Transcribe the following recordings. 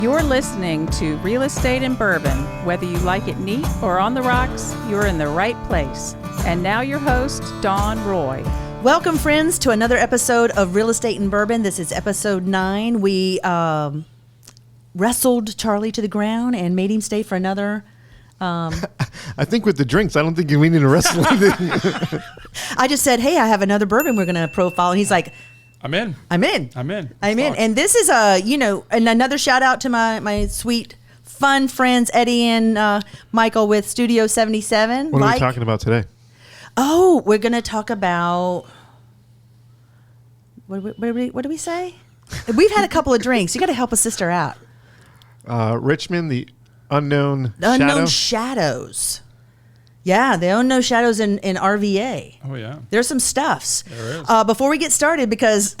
You're listening to Real Estate and Bourbon. Whether you like it neat or on the rocks, you're in the right place. And now your host, Dawn Roy. Welcome, friends, to another episode of Real Estate and Bourbon. This is episode 9. We wrestled Charlie to the ground and made him stay for another. I think with the drinks, I don't think we need to wrestle anything. I just said, hey, I have another bourbon we're going to profile. And he's like, I'm in. And this is and another shout out to my sweet, fun friends, Eddie and Michael with Studio 77. What are we talking about today? Oh, we're going to talk about, what do we say? We've had a couple of drinks. You got to help a sister out. Richmond, the unknown shadows. Yeah, the unknown shadows in RVA. Oh, yeah. There's some stuffs. There is. Before we get started, because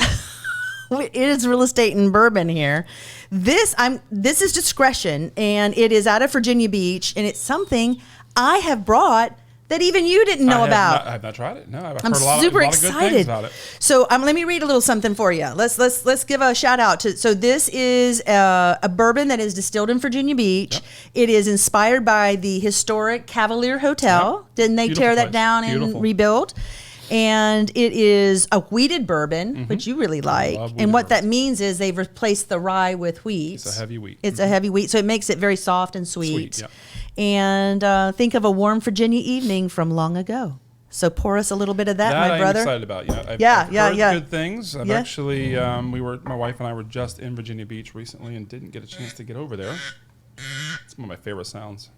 it is Real Estate and Bourbon here, this is discretion, and it is out of Virginia Beach, and it's something I have brought that even you didn't know about. I have not tried it. No, I've I'm heard a lot super of excited good things about it. So let me read a little something for you. Let's give a shout out to. So this is a bourbon that is distilled in Virginia Beach. Yep. It is inspired by the historic Cavalier Hotel. Yep. Didn't they tear that down and rebuild? And it is a wheated bourbon, which you really like. And what that means is they've replaced the rye with wheat. It's a heavy wheat. It's a heavy wheat, so it makes it very soft and sweet. Yeah. And think of a warm Virginia evening from long ago. So pour us a little bit of that, my brother. I'm excited about. I've heard good things. I've Yeah. actually, my wife and I were just in Virginia Beach recently and didn't get a chance to get over there. It's one of my favorite sounds.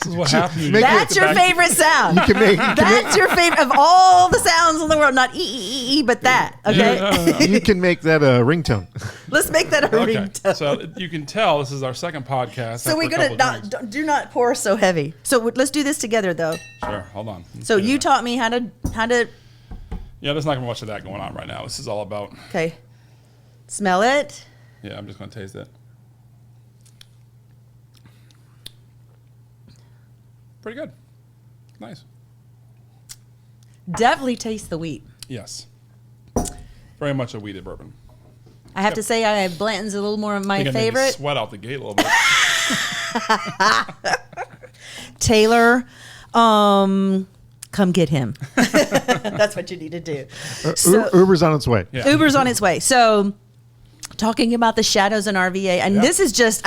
This is what happens. That's your favorite sound. That's your favorite of all the sounds in the world. Not e, but that. Okay. You can make that a ringtone. Let's make that a ringtone. So you can tell this is our second podcast. So we're gonna do not pour so heavy. So let's do this together, though. Sure. Hold on. So you taught me how to. Yeah, there's not gonna be much of that going on right now. This is all about. Okay. Smell it. Yeah, I'm just gonna taste it. Pretty good. Nice. Definitely taste the wheat. Yes. Very much a wheated bourbon. I have to say, I have Blanton's a little more of my I think favorite. I made me sweat out the gate a little bit. Taylor, come get him. That's what you need to do. Uber's on its way. Yeah. Uber's on its way. So, talking about the shadows in RVA, and this is just,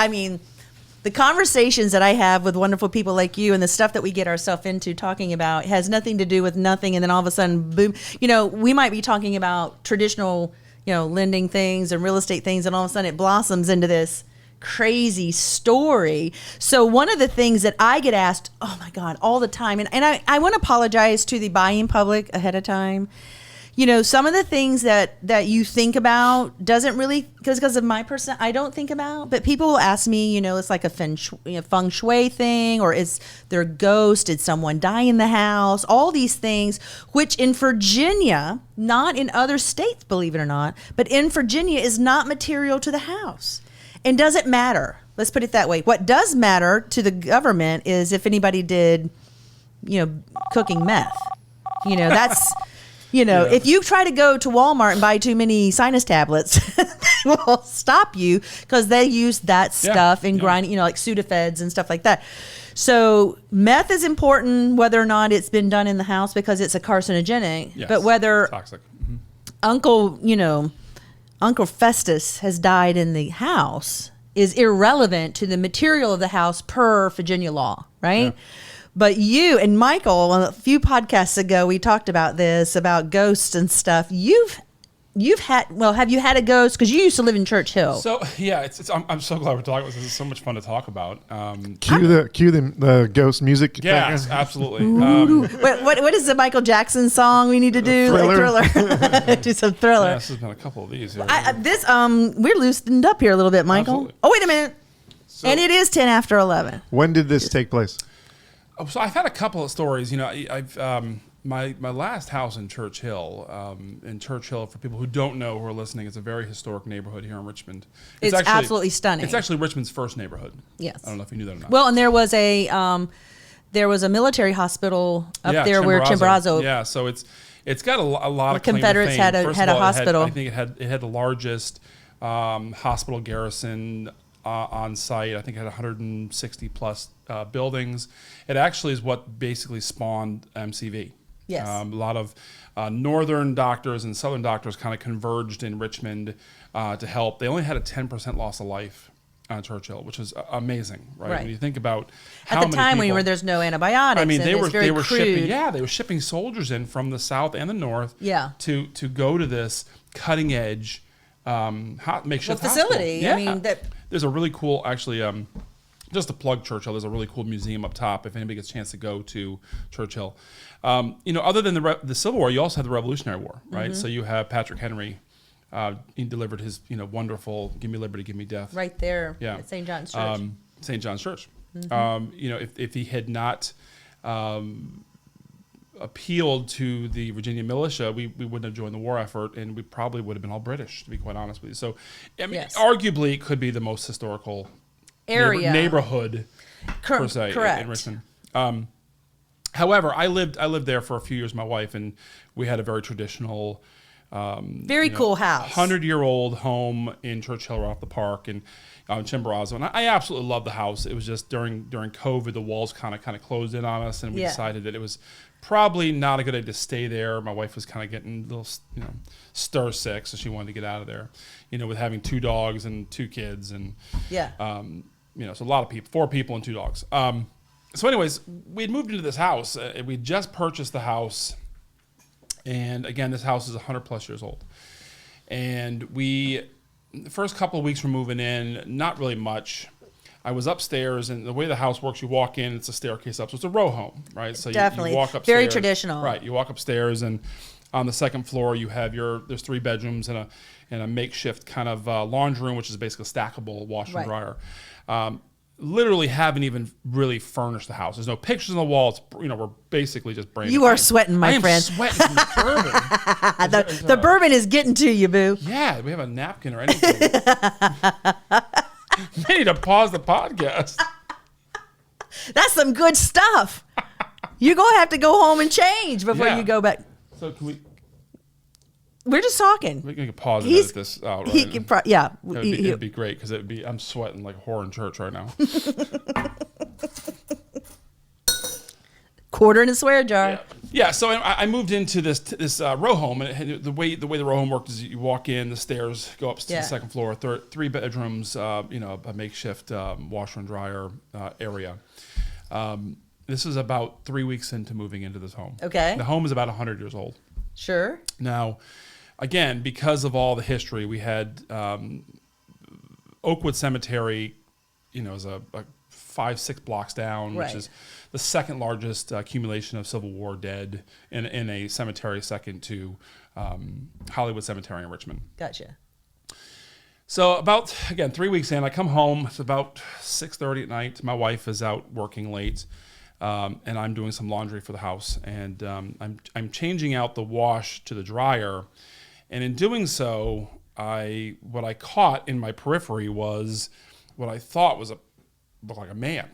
the conversations that I have with wonderful people like you and the stuff that we get ourselves into talking about has nothing to do with nothing. And then all of a sudden, boom, we might be talking about traditional, lending things and real estate things. And all of a sudden it blossoms into this crazy story. So one of the things that I get asked, oh my God, all the time. And I want to apologize to the buying public ahead of time. Some of the things that you think about doesn't really, because of my person, I don't think about, but people will ask me, it's like a feng shui thing, or is there a ghost? Did someone die in the house? All these things, which in Virginia, not in other states, believe it or not, but in Virginia is not material to the house and doesn't matter. Let's put it that way. What does matter to the government is if anybody did, cooking meth. That's... If you try to go to Walmart and buy too many sinus tablets, they will stop you because they use that stuff in grinding, like Sudafeds and stuff like that. So meth is important whether or not it's been done in the house because it's a carcinogenic. Yes, but whether toxic. Uncle Festus has died in the house is irrelevant to the material of the house per Virginia law, right? Yeah. But you and Michael, a few podcasts ago, we talked about this, about ghosts and stuff. Have you had a ghost? Because you used to live in Church Hill. So yeah, I'm so glad we're talking about this. It's so much fun to talk about. Cue the ghost music. Yes, absolutely. What is the Michael Jackson song we need to do? Thriller. Like Thriller. Do some Thriller. Yeah, this has been a couple of these. Here. We're loosened up here a little bit, Michael. Absolutely. Oh, wait a minute. And it is 10 after 11. When did this take place? So I've had a couple of stories. I've my last house in Church Hill. For people who don't know who are listening, it's a very historic neighborhood here in Richmond. It's actually, absolutely stunning. It's actually Richmond's first neighborhood. Yes. I don't know if you knew that or not. Well, and there was a military hospital up there where Chimborazo. Yeah, so it's got a lot of Confederates claim to fame. had a hospital. I think it had the largest hospital garrison on site. I think it had 160 plus buildings. It actually is what basically spawned MCV. Yes. A lot of northern doctors and southern doctors kind of converged in Richmond to help. They only had a 10% loss of life on Churchill, which is amazing, right? When you think about how at the time many people, when there's no antibiotics, I mean, and they were crude. shipping, they were shipping soldiers in from the south and the north, to go to this cutting edge makeshift facility. Hospital. I mean, there's a really cool, actually, just to plug Churchill, there's a really cool museum up top if anybody gets a chance to go to Churchill. Other than the Civil War, you also have the Revolutionary War, right? Mm-hmm. So you have Patrick Henry. He delivered his, wonderful "Give me liberty, give me death." Right there at St. John's Church. St. John's Church. Mm-hmm. If he had not appealed to the Virginia militia, we wouldn't have joined the war effort, and we probably would have been all British, to be quite honest with you. So, I mean, arguably, it could be the most historical neighborhood per se in Richmond. However, I lived there for a few years, my wife, and we had a very traditional. Very cool house. 100-year-old home in Churchill, right off the park, and Chimborazo. And I absolutely love the house. It was just during COVID, the walls kind of closed in on us, and we decided that it was probably not a good idea to stay there. My wife was kind of getting a little, stir sick, so she wanted to get out of there. With having 2 dogs and 2 kids, and so a lot of people, 4 people and 2 dogs. So, anyways, we had moved into this house. We just purchased the house. And again, this house is 100 plus years old. And the first couple of weeks we're moving in, not really much. I was upstairs, and the way the house works, you walk in, it's a staircase up. So it's a row home, right? So Definitely. You walk upstairs. Very traditional. Right. You walk upstairs, and on the second floor, you have there's 3 bedrooms and a makeshift kind of laundry room, which is basically a stackable washer and dryer. Literally haven't even really furnished the house. There's no pictures on the wall. It's, we're basically just brain. You are sweating, my friend. I am sweating from the bourbon. The bourbon is getting to you, boo. Yeah, we have a napkin or anything. We need to pause the podcast. That's some good stuff. You're going to have to go home and change before you go back. So can we... We're just talking. We can pause and edit this out. Right? It'd be great because I'm sweating like a whore in church right now. Quarter in a swear jar. Yeah. So I moved into this row home, and the way the row home worked is you walk in, the stairs go up to the second floor, 3 bedrooms, a makeshift washer and dryer area. This is about 3 weeks into moving into this home. Okay. The home is about 100 years old. Sure. Now, again, because of all the history, we had Oakwood Cemetery, is a 5-6 blocks down, which is the second largest accumulation of Civil War dead in a cemetery, second to Hollywood Cemetery in Richmond. Gotcha. So about, again, 3 weeks in, I come home. It's about 6:30 at night. My wife is out working late. And I'm doing some laundry for the house, and I'm changing out the wash to the dryer, and in doing so, what I caught in my periphery was what I thought looked like a man,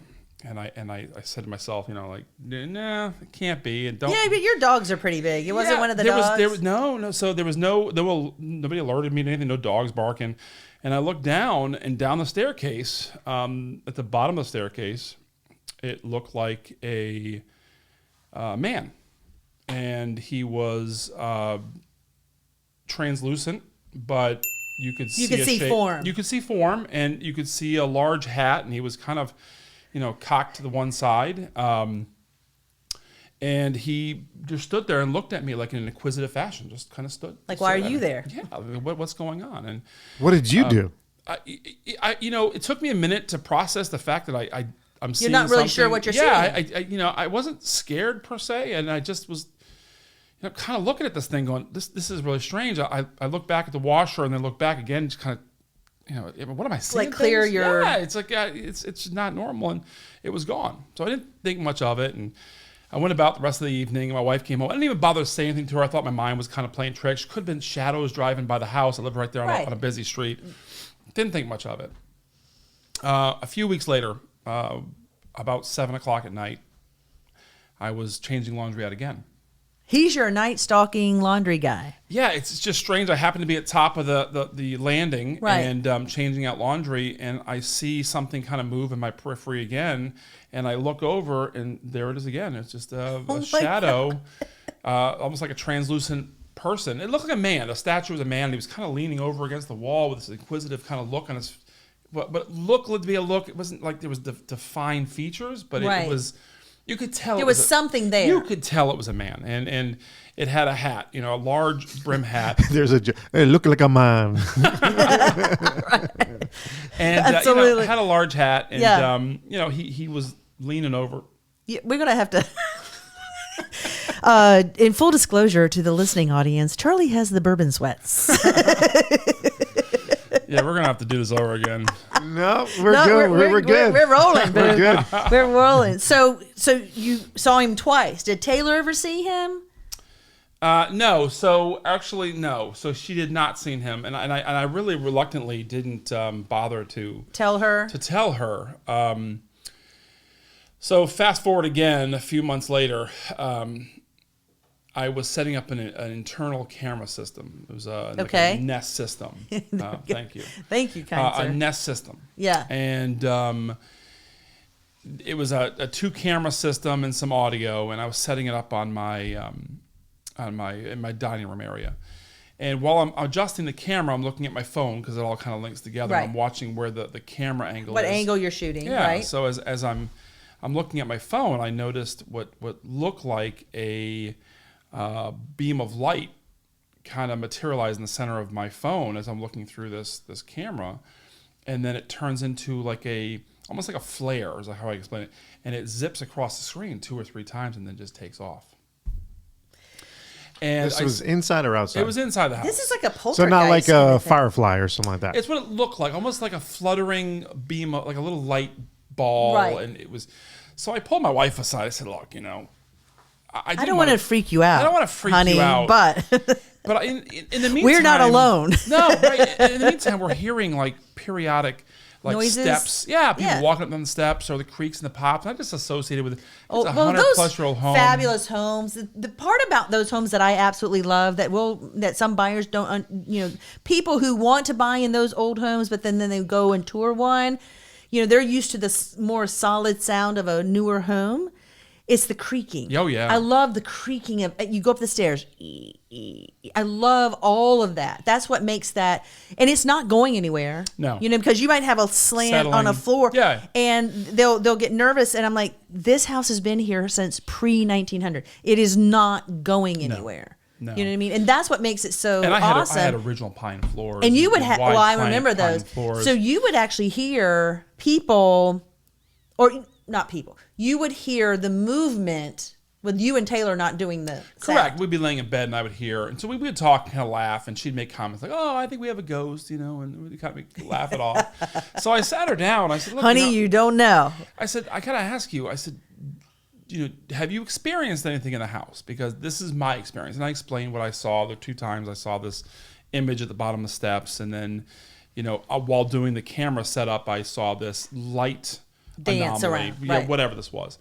and I said to myself, nah, it can't be, and don't. Yeah, but your dogs are pretty big. It wasn't one of the dogs. There was no. So nobody alerted me to anything. No dogs barking, and I looked down the staircase. At the bottom of the staircase, it looked like a man, and he was translucent, but you could see form. You could see form, and you could see a large hat, and he was kind of, cocked to the one side. And he just stood there and looked at me like in an inquisitive fashion, just kind of stood. Like, why are you there? Yeah, what's going on? And what did you do? It took me a minute to process the fact that I'm seeing. You're not really something. sure what you're seeing. Yeah, I wasn't scared per se, and I just was, kind of looking at this thing, going, "This is really strange." I look back at the washer and then look back again, just kind of, what am I seeing? Like clear things? your. Yeah, it's like it's not normal, and it was gone. So I didn't think much of it, and I went about the rest of the evening. My wife came home. I didn't even bother to say anything to her. I thought my mind was kind of playing tricks. Could have been shadows driving by the house. I live right there on a busy street. Didn't think much of it. A few weeks later, about 7 o'clock at night, I was changing laundry out again. He's your night stalking laundry guy. Yeah, it's just strange. I happen to be at top of the landing Right. and changing out laundry, and I see something kind of move in my periphery again, and I look over, and there it is again. It's just a my shadow, almost like a translucent person. It looked like a man. The statue was a man. And he was kind of leaning over against the wall with this inquisitive kind of look on his. But looked to be a look. It wasn't like there was defined features, but Right. it was. You could tell There it was a- something there. You could tell it was a man, and it had a hat, a large brim hat, There's hey, look like a man. and Absolutely. had a large hat, and Yeah. he was leaning over. Yeah, we're going to have to. In full disclosure to the listening audience, Charlie has the bourbon sweats. Yeah, we're gonna have to do this over again. No, we're No, good. We're good. We're rolling, We're boo. good. We're rolling. So you saw him twice. Did Taylor ever see him? No, so actually no. So she did not see him, and I really reluctantly didn't bother to Tell her. tell her. So fast forward again, a few months later, I was setting up an internal camera system. It was like Okay. a Nest system. Thank you. Thank you, kind A sir. Nest system. Yeah. And it was a 2-camera system and some audio, and I was setting it up on my in my dining room area. And while I'm adjusting the camera, I'm looking at my phone because it all kind of links together. Right. I'm watching where the camera angle What is. angle you're shooting, Yeah. right? So as I'm looking at my phone, I noticed what looked like a beam of light kind of materialize in the center of my phone as I'm looking through this camera, and then it turns into like almost like a flare, is how I explain it, and it zips across the screen 2 or 3 times and then just takes off. And This was inside or outside? it was inside the house. This is like a poltergeist. so not like kind a of thing. firefly or something like that. It's what it looked like, almost like a fluttering beam, like a little light ball, Right. and it was. So I pulled my wife aside. I said, "Look, I I don't want to freak you out. I don't want to freak honey, you out, but But in the meantime, we're not alone. No, right. In the meantime, we're hearing like periodic Noises? steps. Yeah, people Yeah. walking up on the steps or the creaks and the pops. I just associated with it. It's a well, 100-plus-year-old home. fabulous homes. The part about those homes that I absolutely love that some buyers don't, people who want to buy in those old homes, but then they go and tour one, they're used to this more solid sound of a newer home. It's the creaking. Oh, yeah. I love the creaking of, you go up the stairs. I love all of that. That's what makes that, and it's not going anywhere. No. Because you might have a slant on a Settling. floor. Yeah. And they'll get nervous, and I'm like, this house has been here since pre-1900. It is not going anywhere. No. You know what I mean? And that's what makes it so And I awesome. had original pine floors. And you would have, wide well, I pine- remember pine those. floors. So you would actually hear people, or not people, you would hear the movement with you and Taylor not doing the Correct. sound. We'd be laying in bed and I would hear, and so we would talk and kind of laugh, and she'd make comments like, "Oh, I think we have a ghost," and we'd kind of laugh it off. So I sat her down. I said, "Look, Honey, you don't know. I said, I gotta ask you. I said, have you experienced anything in the house? Because this is my experience." And I explained what I saw. The 2 times I saw this image at the bottom of the steps, and then, while doing the camera setup, I saw this light Dance anomaly, around, right. whatever this was.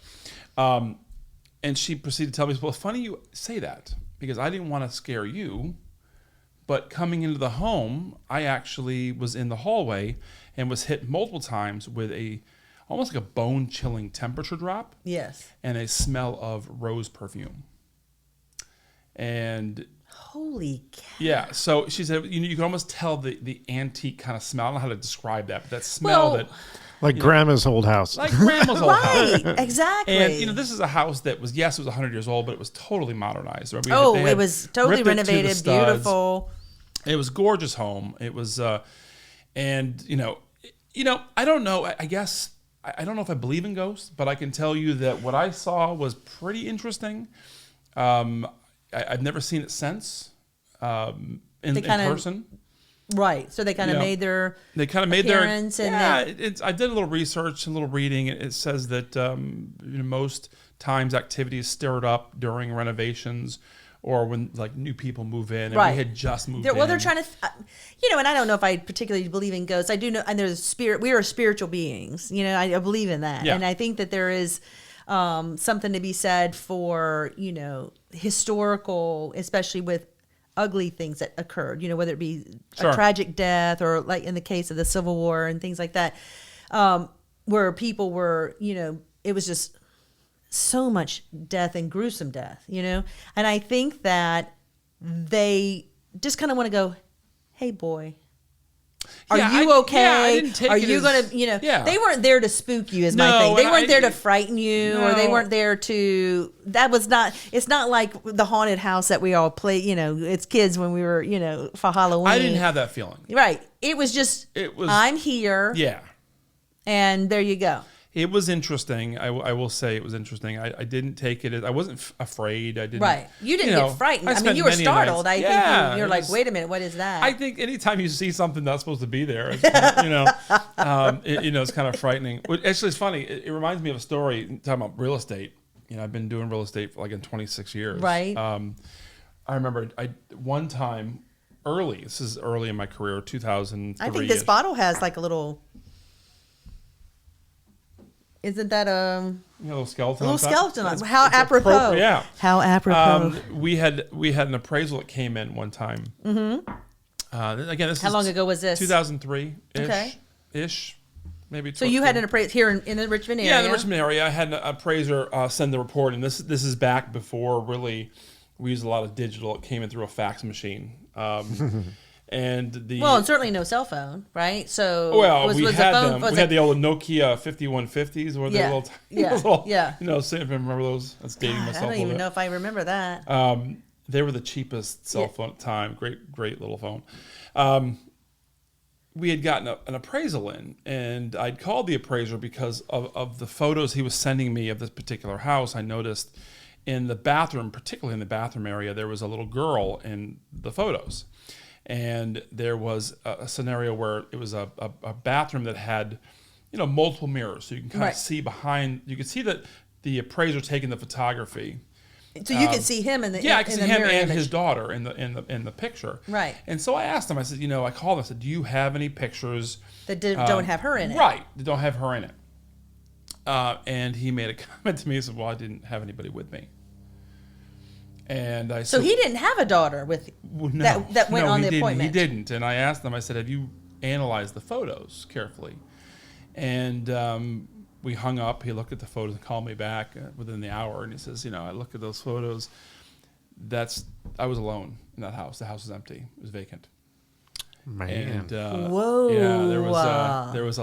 And she proceeded to tell me, "Well, it's funny you say that because I didn't want to scare you, but coming into the home, I actually was in the hallway and was hit multiple times with almost like a bone-chilling temperature drop Yes. and a smell of rose perfume." And Holy cow. yeah, so she said, you can almost tell the antique kind of smell. I don't know how to describe that, but that smell Well, that, Like grandma's old house. like grandma's old house. Right, exactly. And this is a house that was, yes, it was 100 years old, but it was totally modernized. Right? They it had was totally ripped it to the renovated, studs. beautiful. It was a gorgeous home. It was, and I don't know. I guess I don't know if I believe in ghosts, but I can tell you that what I saw was pretty interesting. I've never seen it since in person. Right. So they kind of Yeah. made their They kind of made appearance their and I did a little research and a little reading. It says that most times activity is stirred up during renovations or when like new people move in, and Right. we had just moved Well, in. they're trying to, and I don't know if I particularly believe in ghosts. I do know, and there's spirit. We are spiritual beings. I believe in that, Yeah. and I think that there is something to be said for historical, especially with ugly things that occurred, whether it be Sure. a tragic death or like in the case of the Civil War and things like that, where people were, it was just so much death and gruesome death, and I think that they just kind of want to go, hey boy, are Yeah, you okay? I didn't take Are it you as- gonna, Yeah. they weren't there to spook you is my No, thing. They and weren't there to I- frighten you, or they No. weren't there to, that was not, it's not like the haunted house that we all play, it's kids when we were, for Halloween. I didn't have that feeling. Right. It was just, It was- I'm here, Yeah. and there you go. It was interesting. I will say it was interesting. I didn't take it as, I wasn't afraid. I didn't. Right. You didn't get frightened. I mean, spent you were many startled. nights- I Yeah, think you're it like, was- wait a minute, what is that? I think anytime you see something that's supposed to be there, it's kind of, it's kind of frightening. Actually, it's funny. It reminds me of a story talking about real estate. I've been doing real estate for 26 years. Right. I remember one time early. This is early in my career, 2003. I think this bottle has like a little, isn't that a little skeleton. little on top? skeleton? It's- How it's apropos. appropriate, yeah. How apropos. We had an appraisal that came in one time. Mm-hmm. Again, this How is long ago was this? 2003 ish. Okay. Ish. Maybe. So you had an appraiser here in the Richmond area? Yeah, in the Richmond area. I had an appraiser send the report, and this is back before really we used a lot of digital. It came in through a fax machine. And and certainly no cell phone, right? So we the had phone, them. was We it- had the old Nokia 5150s, where Yeah, they little, yeah, little, yeah. remember those? That's dating God, myself I don't a even little know bit. if I remember that. They were the cheapest cell Yeah. phone at the time. Great little phone. We had gotten an appraisal in, and I'd called the appraiser because of the photos he was sending me of this particular house. I noticed in the bathroom, particularly in the bathroom area, there was a little girl in the photos. And there was a scenario where it was a bathroom that had, multiple mirrors. So you can kind Right. of see behind, you could see that the appraiser taking the photography. So you could see him in the Yeah, I could in see the him mirror and image. his daughter in the picture. Right. And so I asked him. I said, I called him. I said, "Do you have any pictures that don't have her in it." Right, that don't have her in it?" And he made a comment to me. He said, "Well, I didn't have anybody with me." And I So said, he didn't have a daughter with well, no, that went no, on he the didn't. appointment. He didn't. And I asked him. I said, "Have you analyzed the photos carefully?" And we hung up. He looked at the photos and called me back within the hour. And he says, "I looked at those photos. I was alone in that house. The house was empty. It was vacant." Man. And Whoa. yeah, there was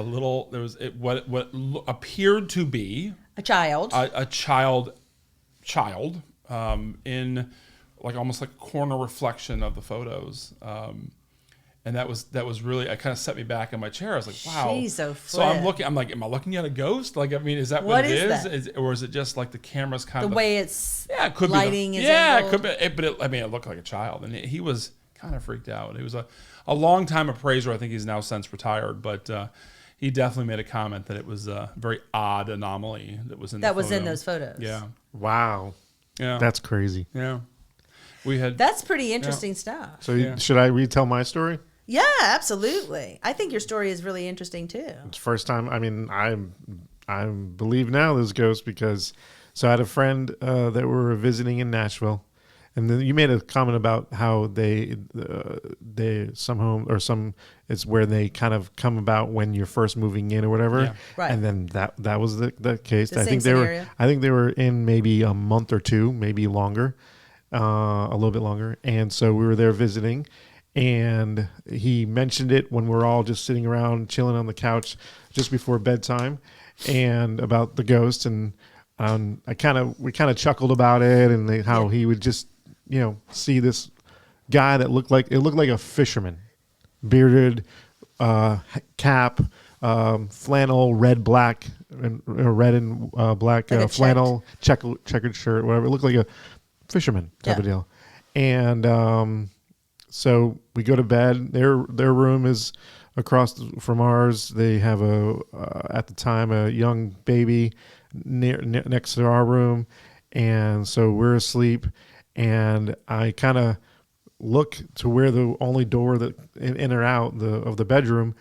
what appeared to be a child. a child in almost like a corner reflection of the photos. And that was really, it kind of set me back in my chair. I was like, wow. Jeez, oh, so I'm Flip. looking, I'm like, am I looking at a ghost? Is that What what it is is? that? Or is it just like the camera's kind the of way it's yeah, it could lighting be. is Yeah, it angled. could be. But it looked like a child, and he was kind of freaked out. He was a long time appraiser. I think he's now since retired, but he definitely made a comment that it was a very odd anomaly that was in that the was in photo. those photos. Yeah, Wow. yeah, That's crazy. yeah. We had That's pretty interesting stuff. So Yeah. should I retell my story? Yeah, absolutely. I think your story is really interesting too. It's first time. I mean, I believe now there's ghosts because so I had a friend that we were visiting in Nashville, and then you made a comment about how they some home or some it's where they kind of come about when you're first moving in or whatever. Yeah. Right. And then that was the case. The I same think scenario. I think they were in maybe a month or two, maybe longer, a little bit longer. And so we were there visiting. And he mentioned it when we're all just sitting around chilling on the couch just before bedtime, and about the ghost. And we kind of chuckled about it and how he would just see this guy that looked like a fisherman, bearded, cap, flannel, red, black, and red and black Like a flannel, checkered shirt, whatever. It looked like a fisherman type of Yeah. deal. And so we go to bed. Their room is across from ours. They have at the time a young baby next to our room, and so we're asleep. And I kind of look to where the only door that in or out of the bedroom,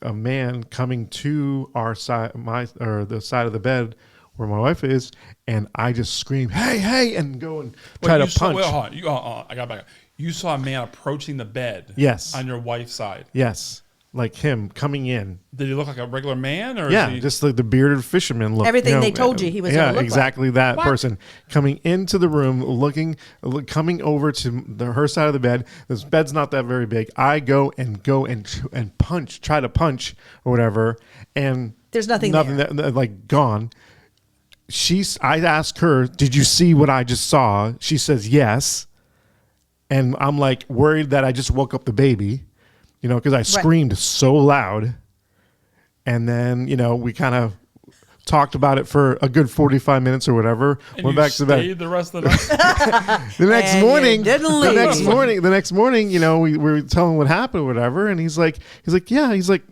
a man coming to our side, the side of the bed, where my wife is, and I just scream, hey, and go and try to punch. I got back up. You saw a man approaching the bed. Yes. On your wife's side. Yes. Like him coming in. Did he look like a regular man? Or Yeah, just like the bearded fisherman look. Everything they told you he was going to look exactly like. that person. Coming into the room, coming over to her side of the bed. This bed's not that very big. I go and punch, try to punch or whatever. And there's nothing there. Like gone. I asked her, did you see what I just saw? She says, yes. And I'm like worried that I just woke up the baby, because I screamed so loud. And then, we kind of talked about it for a good 45 minutes or whatever. And went back to bed. The rest of the night. The next morning, the next morning, we were telling him what happened or whatever. And he's like,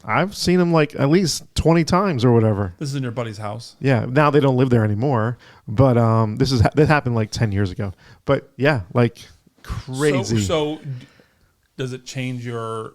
I've seen him like at least 20 times or whatever. This is in your buddy's house. Yeah. Now they don't live there anymore. But that happened like 10 years ago. But yeah, like crazy. So does it change your...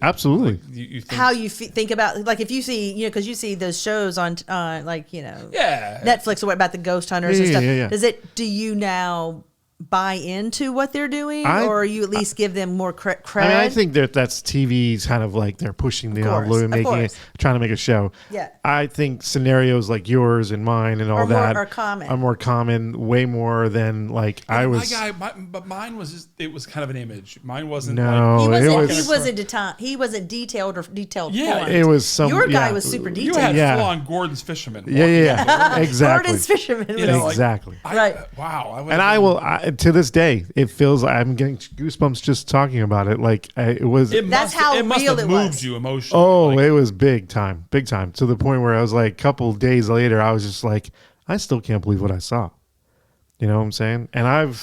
Absolutely. You think, how you think about, like, if you see, because you see those shows on, Netflix or what about the ghost hunters and stuff. Yeah. Do you now buy into what they're doing, or you at least give them more cred? I mean, I think that's TV's kind of like they're pushing the envelope and trying to make a show. Yeah. I think scenarios like yours and mine and all that are more common, way more than like I was. But mine was just, it was kind of an image. Mine wasn't. No, he wasn't detailed or detailed. Yeah, point. it was some. Your guy was super detailed. You had full on Gordon's Fisherman. Yeah, exactly. Gordon's Fisherman. Exactly. Right. Wow. And I will. To this day, it feels like I'm getting goosebumps just talking about it. Like it was. That's how real it was. It must have moved you emotionally. Oh, it was big time, to the point where I was like, a couple days later, I was just like, I still can't believe what I saw. You know what I'm saying? And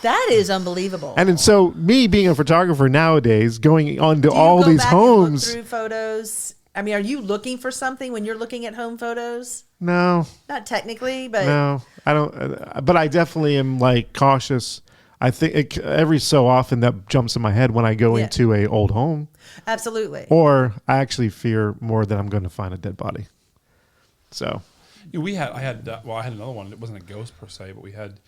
that is unbelievable. And so me being a photographer nowadays, going on to all these homes, and look through photos. I mean, are you looking for something when you're looking at home photos? No. Not technically, but... No, I don't. But I definitely am like cautious. I think every so often that jumps in my head when I go into a old home. Absolutely. Or I actually fear more that I'm going to find a dead body. So... I had another one. It wasn't a ghost per se, but we had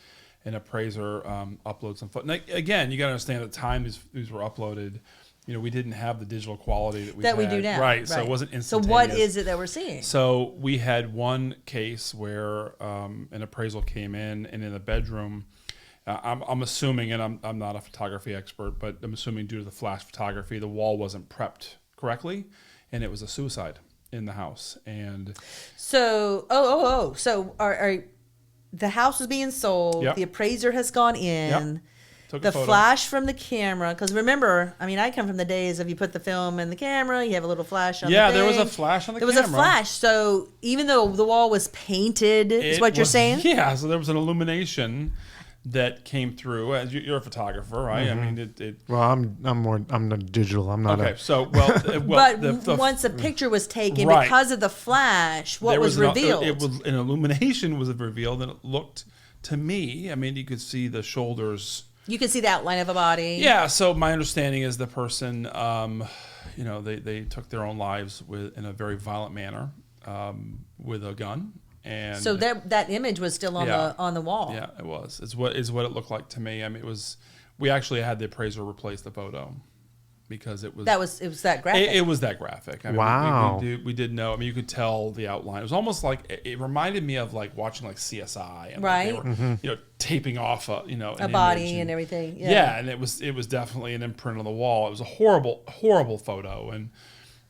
an appraiser upload some photos. Again, you got to understand at the time these were uploaded. We didn't have the digital quality that we do now. Right. So it wasn't instantaneous. So what is it that we're seeing? So we had one case where an appraisal came in, and in the bedroom, I'm assuming, and I'm not a photography expert, but I'm assuming due to the flash photography, the wall wasn't prepped correctly, and it was a suicide in the house. And so so the house was being sold. Yep. The appraiser has gone in. Yep. The flash from the camera, because remember, I mean, I come from the days of you put the film in the camera, you have a little flash on the thing. There was a flash on the camera. There was a flash. So even though the wall was painted, is what you're saying? Yeah, so there was an illumination that came through. As you're a photographer, right? Mm-hmm. I mean, Well, I'm not digital. I'm not. Okay, but once a picture was taken, because of the flash, what was revealed? An illumination was revealed, and it looked to me. I mean, you could see the shoulders. You can see the outline of a body. Yeah. So my understanding is the person, they took their own lives in a very violent manner with a gun. And so that image was still on the wall. Yeah, it was. It's what it looked like to me. I mean, it was. We actually had the appraiser replace the photo because it was that graphic. It was that graphic. I mean, wow. We did know. I mean, you could tell the outline. It was almost like it reminded me of like watching like CSI, and right? Like they were, taping off a body and everything. Yeah, and it was definitely an imprint on the wall. It was a horrible photo, and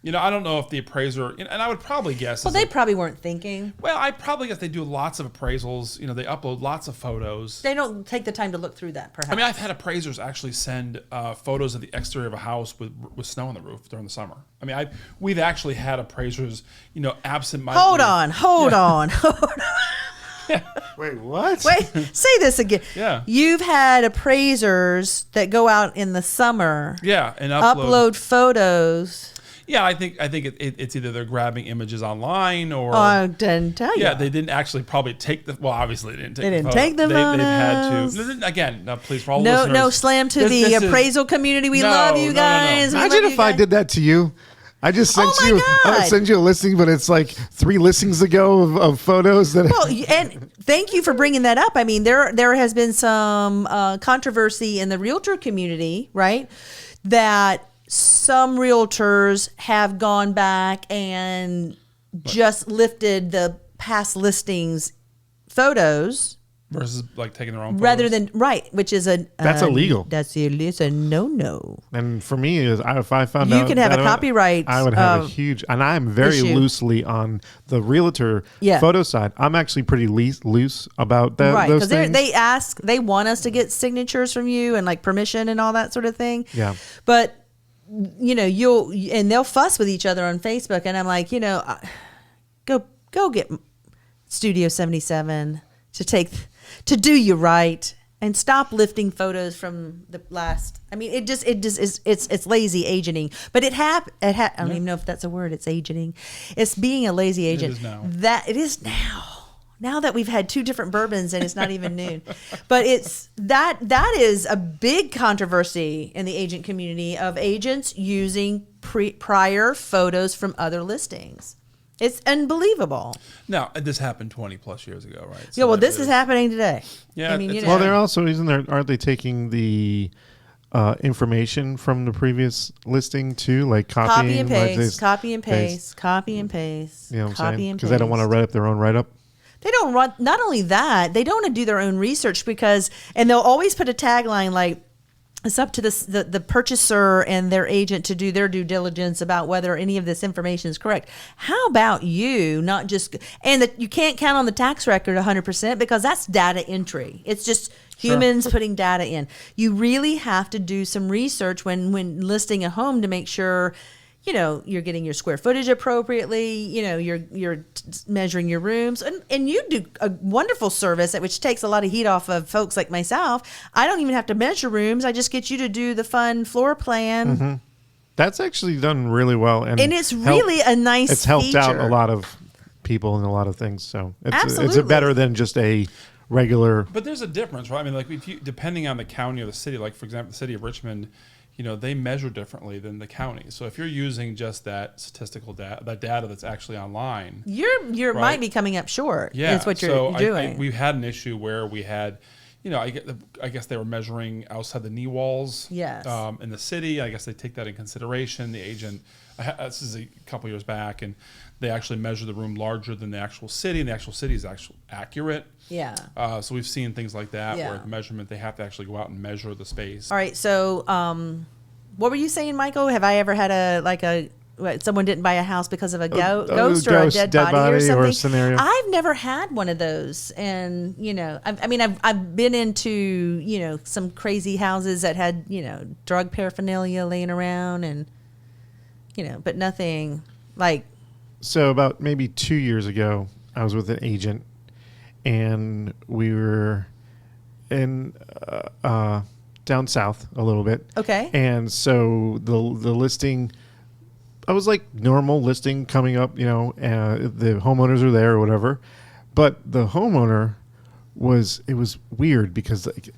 I don't know if the appraiser, and I would probably guess. Well, they probably weren't thinking. Well, I probably guess they do lots of appraisals. They upload lots of photos. They don't take the time to look through that, perhaps. I mean, I've had appraisers actually send photos of the exterior of a house with snow on the roof during the summer. I mean, we've actually had appraisers, absent-mindedly. Hold on. Wait, what? Wait, say this again. Yeah. You've had appraisers that go out in the summer. Yeah, and upload photos. Yeah, I think it's either they're grabbing images online or. I didn't tell you. Yeah, they didn't actually probably take the. Well, obviously they didn't take. They didn't take the photos. They've had to. Again, now please for all listeners. No slam to the appraisal community. We love you guys. Imagine if I did that to you. I just sent Oh my you. God. I sent you a listing, but it's like 3 listings ago of photos that. Well, and thank you for bringing that up. I mean, there has been some controversy in the realtor community, right? That some realtors have gone back and just lifted the past listings photos versus like taking their own rather photos. than which is That's illegal. It's a no. And for me, if I found You out can have that a copyright, I would have a huge, and I'm very issue. loosely on the realtor Yeah. photo side. I'm actually pretty loose about that. Right, those because things. they want us to get signatures from you and like permission and all that sort of thing. Yeah. But they'll fuss with each other on Facebook, and I'm like, go get Studio 77 to do you right and stop lifting photos from the last. I mean, it's lazy agenting, but I don't even know if that's a word. It's agenting. It's being a lazy agent. is now. It is now. Now that we've had 2 different bourbons and it's not even noon, but it's that is a big controversy in the agent community of agents using prior photos from other listings. It's unbelievable. Now, this happened 20 plus years ago, right? Yeah, well, this is happening today. Yeah, I mean, it's- Well, they're also aren't they taking the information from the previous listing too, like copy and like paste, copy and paste, copy and paste, You know what I'm copy saying? and Because they don't want to paste. write up their own write up. They don't run. Not only that, they don't want to do their own research and they'll always put a tagline like, "It's up to the purchaser and their agent to do their due diligence about whether any of this information is correct." How about you not just you can't count on the tax record 100% because that's data entry. It's just humans putting data in. You really have to do some research when listing a home to make sure you're getting your square footage appropriately, you're measuring your rooms, and you do a wonderful service which takes a lot of heat off of folks like myself. I don't even have to measure rooms. I just get you to do the fun floor plan. Mm-hmm. That's actually done really well. And it's really a nice It's helped out feature. a lot of people and a lot of things. So it's Absolutely. better than just a regular. But there's a difference, right? I mean, like depending on the county or the city, like for example, the city of Richmond, they measure differently than the county. So if you're using just that statistical data, that data that's actually online, You right? might be coming up short. yeah, That's what so you're doing. we had an issue where we had, I guess they were measuring outside the knee walls. Yes. In the city, I guess they take that in consideration. The agent, this is a couple years back, and they actually measure the room larger than the actual city, and the actual city is actually accurate. Yeah. So we've seen things like that Yeah. where the measurement, they have to actually go out and measure the space. All right. So, what were you saying, Michael? Have I ever had someone didn't buy a house because of a ghost or a dead body or something? scenario. I've never had one of those, and I've been into some crazy houses that had drug paraphernalia laying around, and but nothing like. So about maybe 2 years ago, I was with an agent, and we were in down south a little bit. Okay. And so the listing, I was like normal listing coming up, the homeowners are there or whatever, but the homeowner it was weird because it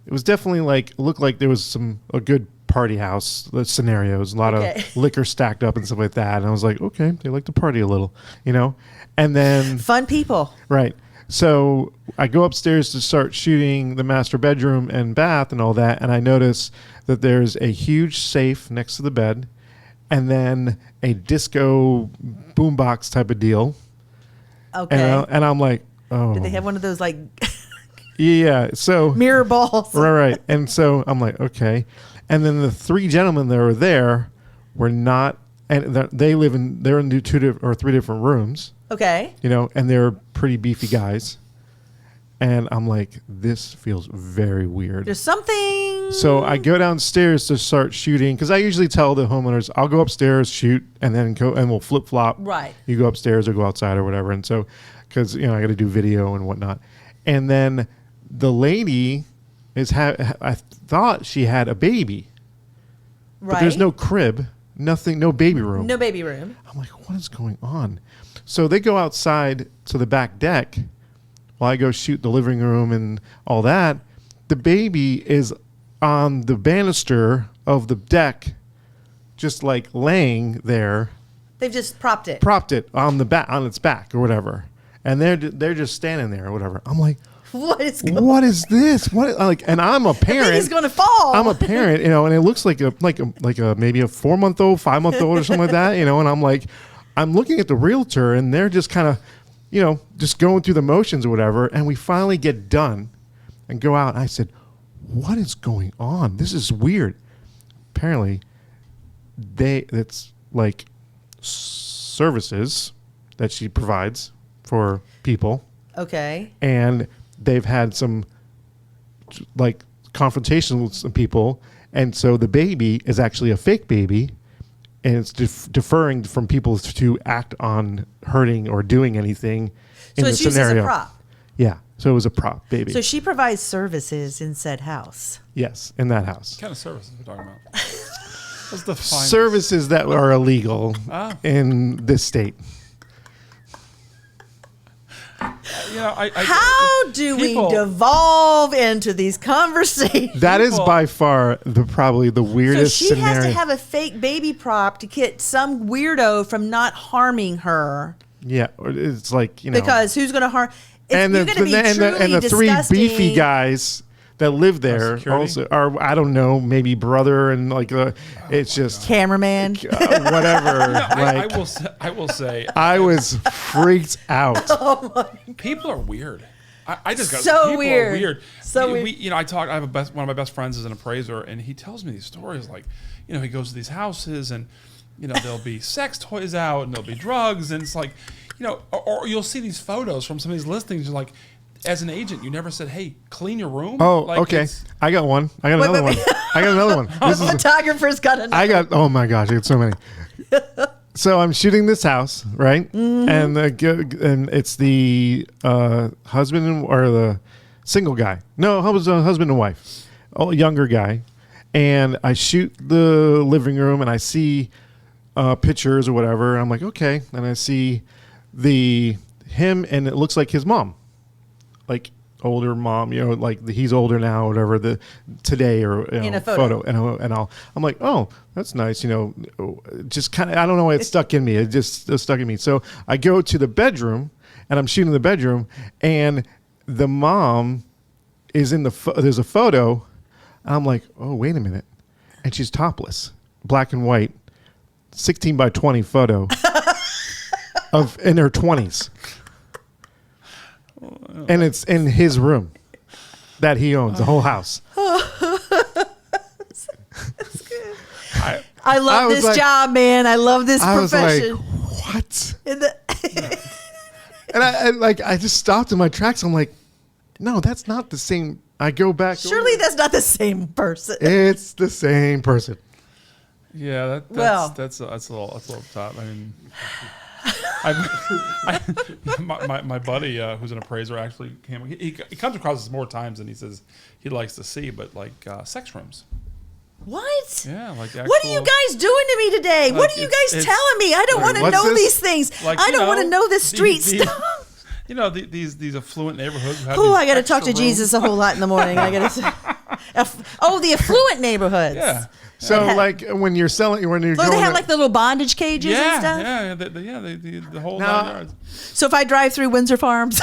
was definitely looked like there was a good party house scenarios, a lot of liquor stacked up and stuff like that. And I was like, okay, they like to party a little, and then Fun people. right. So I go upstairs to start shooting the master bedroom and bath and all that, and I notice that there's a huge safe next to the bed, and then a disco boombox type of deal. Okay. And I'm like, oh. Did they have one of those like Yeah. So mirror balls? right. And so I'm like, okay. And then the 3 gentlemen that were there were not, and they're in 2 or 3 different rooms. Okay. And they're pretty beefy guys. And I'm like, this feels very weird. There's something. So I go downstairs to start shooting because I usually tell the homeowners, I'll go upstairs, shoot, and then go, and we'll flip flop. Right. You go upstairs or go outside or whatever. And so, because, I got to do video and whatnot. And then the lady I thought she had a baby. Right. But there's no crib, nothing, no baby room. No baby room. I'm like, what is going on? So they go outside to the back deck while I go shoot the living room and all that. The baby is on the banister of the deck, just like laying there. They've just propped it. Propped it on its back or whatever, and they're just standing there or whatever. I'm like, What is going what is this? What like? And I'm a parent. He's going to fall. I'm a parent, and it looks like a maybe a 4-month-old, 5-month-old or something like that, and I'm like, I'm looking at the realtor, and they're just kind of, just going through the motions or whatever, and we finally get done, and go out. And I said, what is going on? This is weird. Apparently, it's like services that she provides for people. Okay. And they've had some like confrontations with some people, and so the baby is actually a fake baby, and it's deferring from people to act on hurting or doing anything in So the it's used scenario. as a prop. Yeah, so it was a prop baby. So she provides services in said house. Yes, in that house. What kind of services are we talking about? What's the finest? Services that are illegal in this state. How do we devolve into these conversations? That is by far probably the So weirdest she scenario. has to have a fake baby prop to get some weirdo from not harming her. Yeah, it's like Because who's going to harm? If and you're the, gonna be and the three disgusting- beefy guys that live there security? also are, I don't know, maybe brother and like it's just cameraman. whatever. I Like will say I was freaked out. people are weird. I just got So people weird. Are weird. So we, weird. I talk. I have one of my best friends is an appraiser, and he tells me these stories. Like, he goes to these houses, and there'll be sex toys out, and there'll be drugs, and it's like, or you'll see these photos from some of these listings. You're like, as an agent, you never said, "Hey, clean your room." Oh, Like, okay. I got one. I got another one. I got another one. This is Photographer's got another. oh my gosh, I got so many. So I'm shooting this house, right? And it's the husband or the single guy. No, it was a husband and wife, younger guy. And I shoot the living room, and I see pictures or whatever. And I'm like, okay. And I see him, and it looks like his mom, like older mom, like he's older now, or whatever. Today or In a photo. and I'm like, oh, that's nice, just kind of, I don't know why it stuck in me. It just stuck in me. So I go to the bedroom, and I'm shooting the bedroom, and the mom is in there's a photo. And I'm like, oh, wait a minute, and she's topless, black and white, 16 by 20 photo of in her 20s. And it's in his room that he owns, the whole house. I love was this like- job, man. I love this I was like, profession. what? In the- And I just stopped in my tracks. I'm like, no, that's not the same. I go back. Surely that's not the same person. It's the same person. Yeah, Well. that's a little tough. I mean, my buddy who's an appraiser actually came. He comes across this more times than he says he likes to see, but like sex rooms. What? Yeah, like the What are you actual- guys doing to me today? What Like, are you guys it's- telling me? I don't want to what's know this? these things. Like, I don't want to know this street these- stuff. These affluent neighborhoods. Have Oh, these I got to talk to extra rooms. Jesus a whole lot in the morning. I got to. The affluent neighborhoods. Yeah. So Yeah. like when you're selling, when you're Look, going, they have like the little bondage cages and Yeah, stuff. the whole Now- 9 yards. So if I drive through Windsor Farms,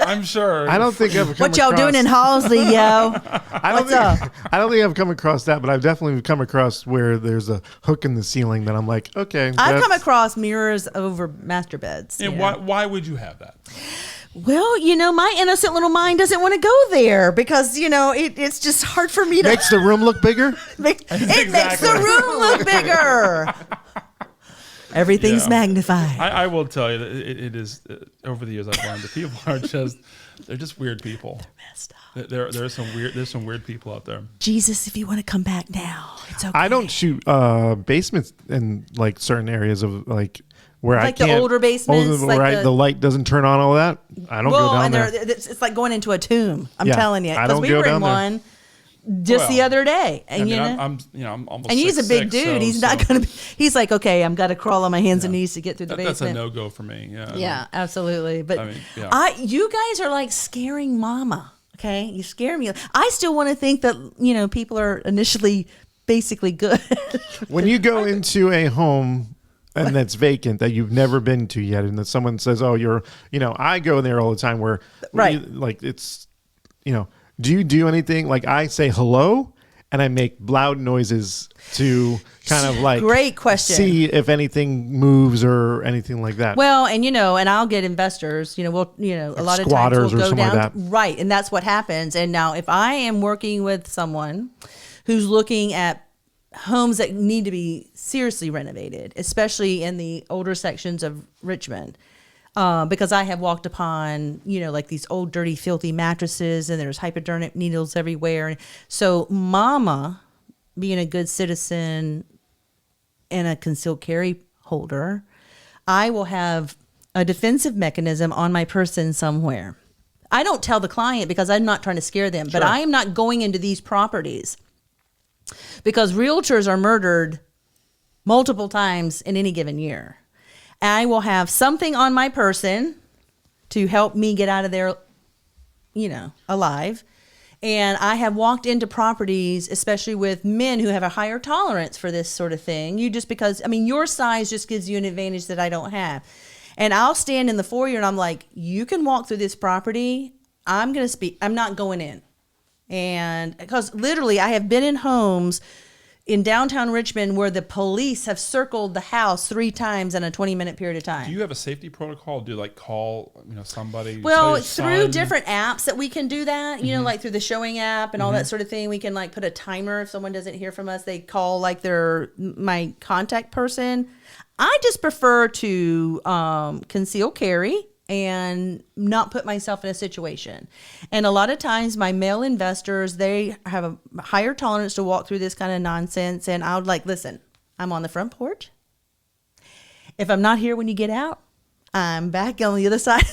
I'm sure. I don't think I've come what y'all across, doing in Halsey, yo? I don't What's think I don't think I've come across that, but I've definitely come across where there's a hook in the ceiling that I'm like, okay. I've that's- come across mirrors over master beds. And you know. why would you have that? Well, my innocent little mind doesn't want to go there because, it's just hard for me to. makes the room look bigger. It makes the Exactly. room look bigger. Everything's Yeah. magnified. I will tell you that it is over the years I've learned that people are they're just weird people. Messed up. There's some weird people out there. Jesus, if you want to come back now, it's okay. I don't shoot basements in like certain areas of like where Like I the can't. older basements, where like the light doesn't turn on, all that. I don't go down and there. it's like going into a tomb. I'm Yeah, telling you, I because don't we go were in down there. one just the Well, other day, and I mean, you know. I'm almost. And he's a big 6'6", dude. He's not so going to be. He's like, okay, I'm got to crawl on my hands and knees to get through the that's a basement. no-go for me. Yeah. Yeah, absolutely. But I mean, yeah. you guys are like scaring mama. Okay, you scare me. I still want to think that people are initially basically good. When you go into a home and that's vacant that you've never been to yet, and that someone says, "Oh, I go there all the time." Where, right, it's, do you do anything? Like I say hello, and I make loud noises to kind of like great question. See if anything moves or anything like that. Well, and and I'll get investors. A lot of times squatters or we'll go something down like that. right, and that's what happens. And now, if I am working with someone who's looking at homes that need to be seriously renovated, especially in the older sections of Richmond, because I have walked upon, like these old, dirty, filthy mattresses, and there's hypodermic needles everywhere. So Mama, being a good citizen and a concealed carry holder, I will have a defensive mechanism on my person somewhere. I don't tell the client because I'm not trying to scare them, but I am not going into these properties because realtors are murdered multiple times in any given year. I will have something on my person to help me get out of there, alive. And I have walked into properties, especially with men who have a higher tolerance for this sort of thing. Because your size just gives you an advantage that I don't have. And I'll stand in the foyer and I'm like, you can walk through this property. I'm going to speak. I'm not going in. And because literally I have been in homes in downtown Richmond where the police have circled the house 3 times in a 20-minute period of time. Do you have a safety protocol? Do you like call, somebody? Well, through different apps that we can do that, like through the Showing app and all that sort of thing. We can like put a timer. If someone doesn't hear from us, they call like my contact person. I just prefer to conceal carry and not put myself in a situation. And a lot of times my male investors, they have a higher tolerance to walk through this kind of nonsense. And I would like, listen, I'm on the front porch. If I'm not here when you get out, I'm back on the other side.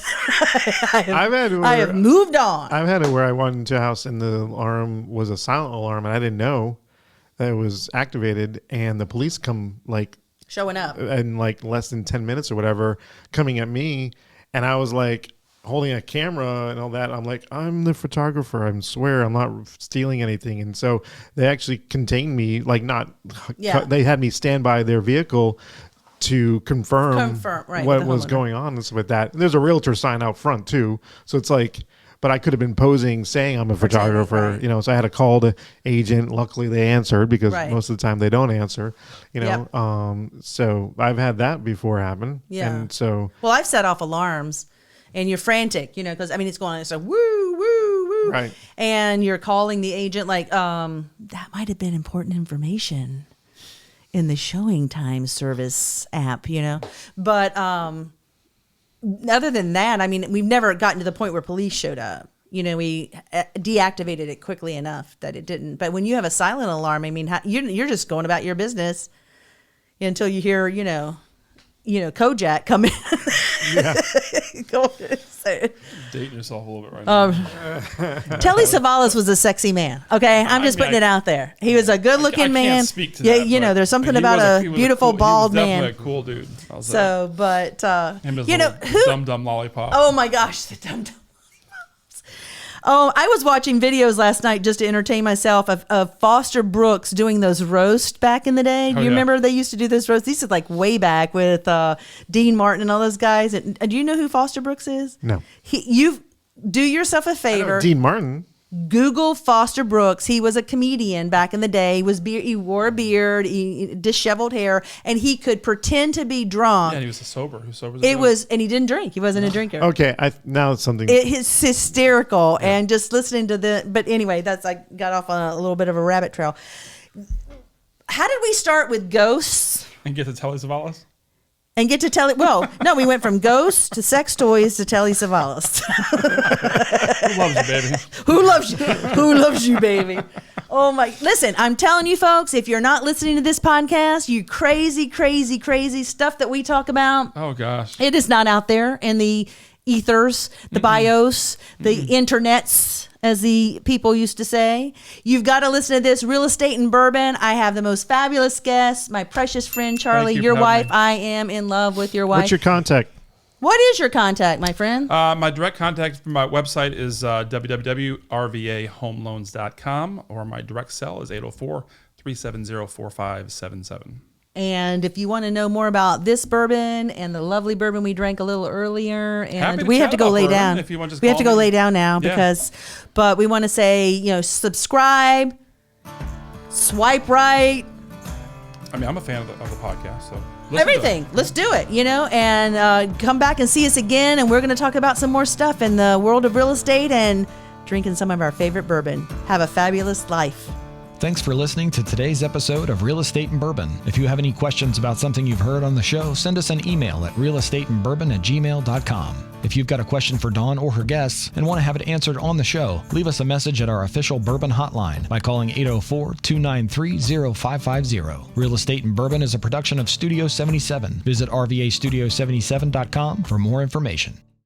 I have moved on. I've had it where I went into a house and the alarm was a silent alarm and I didn't know that it was activated, and the police come like showing up in like less than 10 minutes or whatever, coming at me. And I was like holding a camera and all that. I'm like, I'm the photographer. I swear I'm not stealing anything. And so they actually contained me, like they had me stand by their vehicle to confirm what was going on and stuff like that. And there's a realtor sign out front too. So it's like, but I could have been posing saying I'm a photographer, right. So I had to call the agent. Luckily they answered because most of the time they don't answer, Yep. So I've had that before happen. Yeah. And so, well, I've set off alarms and you're frantic, because it's going on. It's like, woo, woo, woo. Right. And you're calling the agent like, that might've been important information in the Showing Time service app, but, other than that, we've never gotten to the point where police showed up. We deactivated it quickly enough that it didn't. But when you have a silent alarm, you're just going about your business until you hear, Kojak come in. Yeah. Dating yourself a little bit right now. Telly Savalas was a sexy man. Okay, I'm just putting it out there. He was a good-looking man. I can't speak to that, there's something about a beautiful bald man. He was definitely a cool dude. So, but him as who? Dum-dum lollipop. Oh my gosh, the dum-dum. Oh, I was watching videos last night just to entertain myself of Foster Brooks doing those roasts back in the day. Do you remember they used to do this roast? These are like way back with Dean Martin and all those guys. And do you know who Foster Brooks is? No. You do yourself a favor. Dean Martin. Google Foster Brooks. He was a comedian back in the day. He wore a beard, disheveled hair, and he could pretend to be drunk. Yeah, and he was sober. Who sober? And he didn't drink. He wasn't a drinker. Okay, now it's something. It's hysterical, and just listening to but anyway, I got off on a little bit of a rabbit trail. How did we start with ghosts? And get to Telly Savalas? And get to Telly. Well, no, we went from ghosts to sex toys to Telly Savalas. Who loves you, baby? Who loves you? Who loves you, baby? Oh my! Listen, I'm telling you, folks. If you're not listening to this podcast, you crazy, crazy, crazy stuff that we talk about. Oh gosh, it is not out there in the ethers, the bios, the internets, as the people used to say. You've got to listen to this. Real Estate in Bourbon. I have the most fabulous guest, my precious friend Charlie, your wife. I am in love with your wife. What's your contact? What is your contact, my friend? My direct contact from my website is www.rvahomeloans.com, or my direct cell is 370-4577. And if you want to know more about this bourbon and the lovely bourbon we drank a little earlier, and we have to go lay down. If you want to just we have to call go me. lay down now but we want to say, subscribe, swipe right. I mean, I'm a fan of the podcast, so Everything. Let's do it, and come back and see us again. And we're going to talk about some more stuff in the world of real estate and drinking some of our favorite bourbon. Have a fabulous life. Thanks for listening to today's episode of Real Estate and Bourbon. If you have any questions about something you've heard on the show, send us an email at realestateandbourbon@gmail.com. If you've got a question for Dawn or her guests and want to have it answered on the show, leave us a message at our official bourbon hotline by calling 804-293-0550. Real Estate and Bourbon is a production of Studio 77. Visit rvastudio77.com for more information.